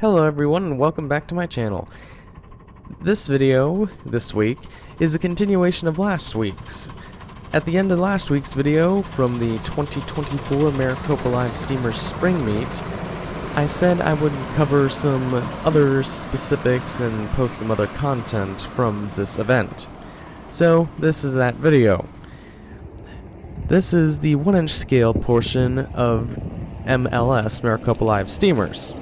Hello everyone and welcome back to my channel. This video, this week, is a continuation of last week's. At the end of last week's video, from the 2024 Maricopa Live Steamers Spring Meet, I said I would cover some other specifics and post some other content from this event. So, this is that video. This is the 1-inch scale portion of MLS, Maricopa Live Steamers.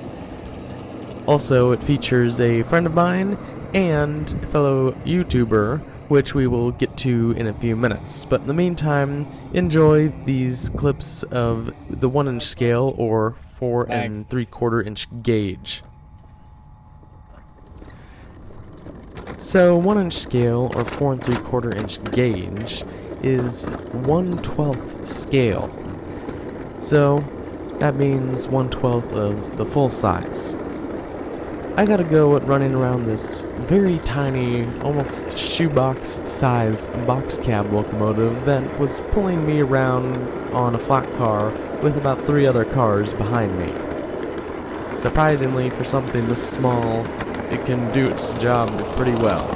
Also, it features a friend of mine and a fellow YouTuber, which we will get to in a few minutes. But in the meantime, enjoy these clips of the 1-inch scale, or 4 3/4 inch gauge. So, 1-inch scale, or 4 3/4 inch gauge, is 1/12 scale. So, that means 1/12 of the full size. I got a go at running around this very tiny, almost shoebox-sized box cab locomotive that was pulling me around on a flat car with about 3 other cars behind me. Surprisingly, for something this small, it can do its job pretty well.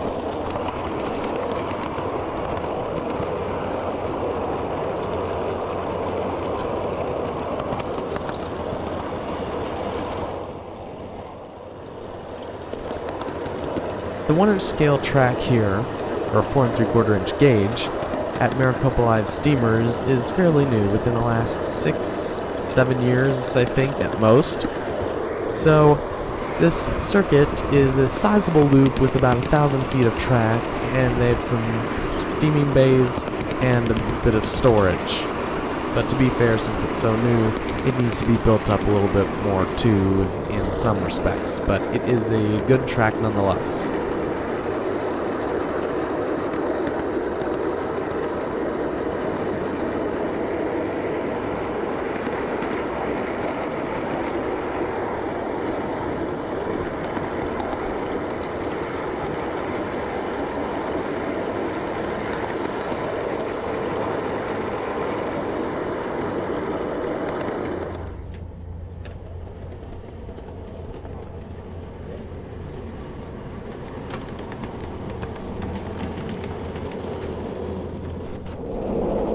The 1-inch scale track here, or 4 3/4 inch gauge, at Maricopa Live Steamers is fairly new, within the last 6-7 years, I think, at most. So, this circuit is a sizable loop with about 1,000 feet of track, and they have some steaming bays and a bit of storage. But to be fair, since it's so new, it needs to be built up a little bit more too, in some respects. But it is a good track nonetheless.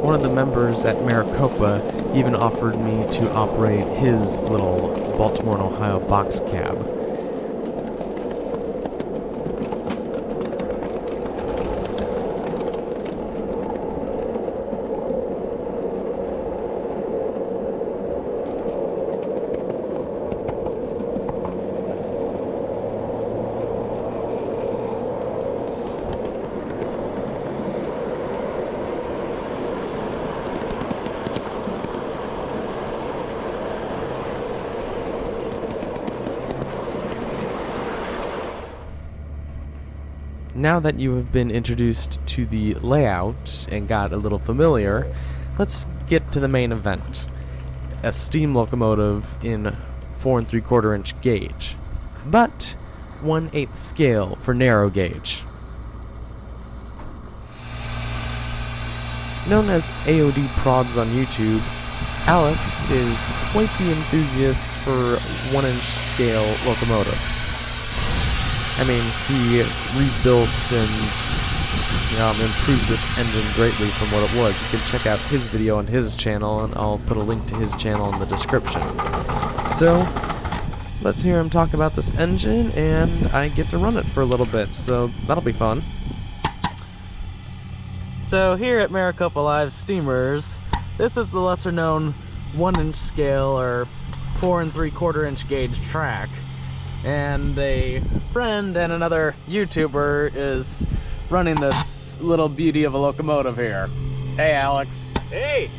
One of the members at Maricopa even offered me to operate his little Baltimore and Ohio box cab. Now that you have been introduced to the layout and got a little familiar, let's get to the main event. A steam locomotive in 4 3/4 inch gauge, but 1/8 scale for narrow gauge. Known as AOD Prods on YouTube, Alex is quite the enthusiast for 1-inch scale locomotives. I mean, he rebuilt and improved this engine greatly from what it was. You can check out his video on his channel, and I'll put a link to his channel in the description. So, let's hear him talk about this engine, and I get to run it for a little bit, so that'll be fun. So here at Maricopa Live Steamers, this is the lesser known 1-inch scale, or 4 3/4 inch gauge track. And a friend and another YouTuber is running this little beauty of a locomotive here. Hey, Alex. Hey!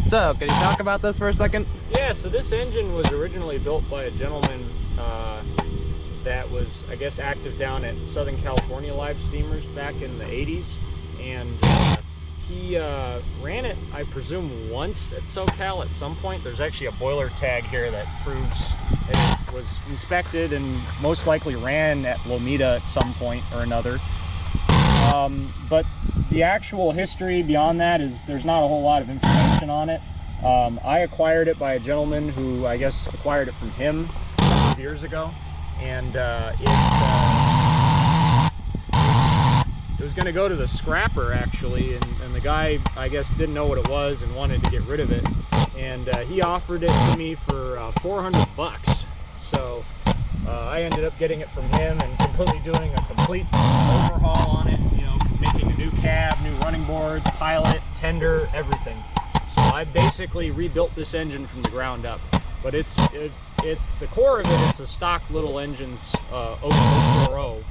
So, can you talk about this for a second? Yeah, so this engine was originally built by a gentleman that was, I guess, active down at Southern California Live Steamers back in the 80s. And he ran it, I presume, once at SoCal at some point. There's actually a boiler tag here that proves that it was inspected and most likely ran at Lomita at some point or another. But the actual history beyond that is there's not a whole lot of information on it. I acquired it by a gentleman who I guess acquired it from him a couple of years ago, and it was going to go to the scrapper actually, and the guy I guess didn't know what it was and wanted to get rid of it, and he offered it to me for $400. So I ended up getting it from him and completely doing a complete overhaul on it, you know, making a new cab, new running boards, pilot, tender, everything. So I basically rebuilt this engine from the ground up. But the core of it, it's a stock little engine's 040.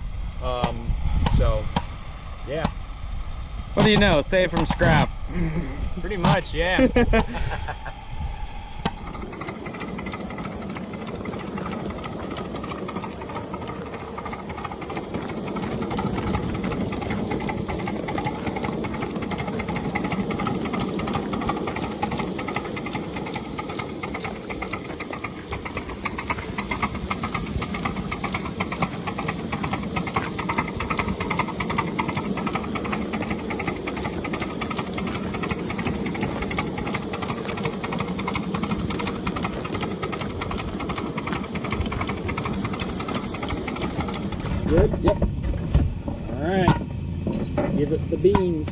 So yeah. What do you know? Save from scrap. Pretty much, yeah. Good? Yep. Alright. Give it the beans.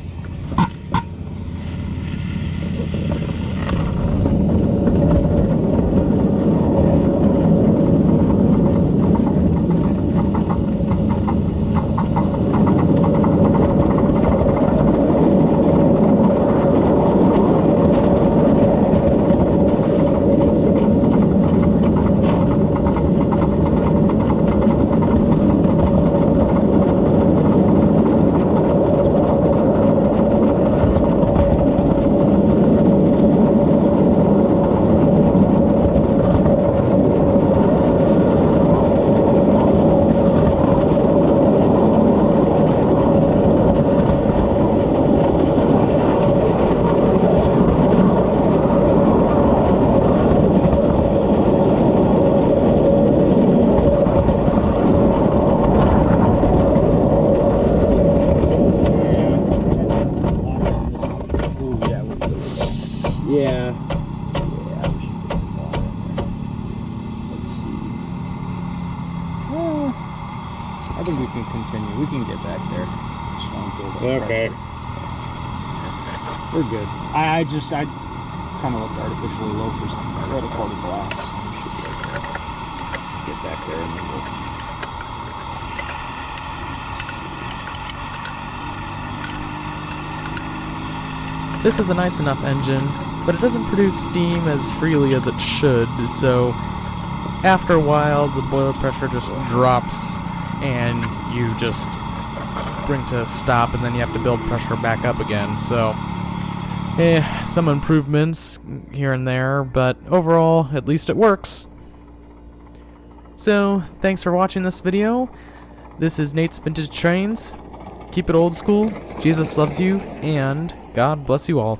Yeah. Yeah, we should get some water in there. Let's see. Well, I think we can continue. We can get back there. Just want to build up Okay. pressure. We're good. I kind of looked artificially low for something. I read a coated glass. We should be able to get back there and then we'll... This is a nice enough engine, but it doesn't produce steam as freely as it should, so after a while the boiler pressure just drops and you just bring to a stop and then you have to build pressure back up again. So some improvements here and there, but overall at least it works. So thanks for watching this video. This is Nate's Vintage Trains. Keep it old school, Jesus loves you, and God bless you all.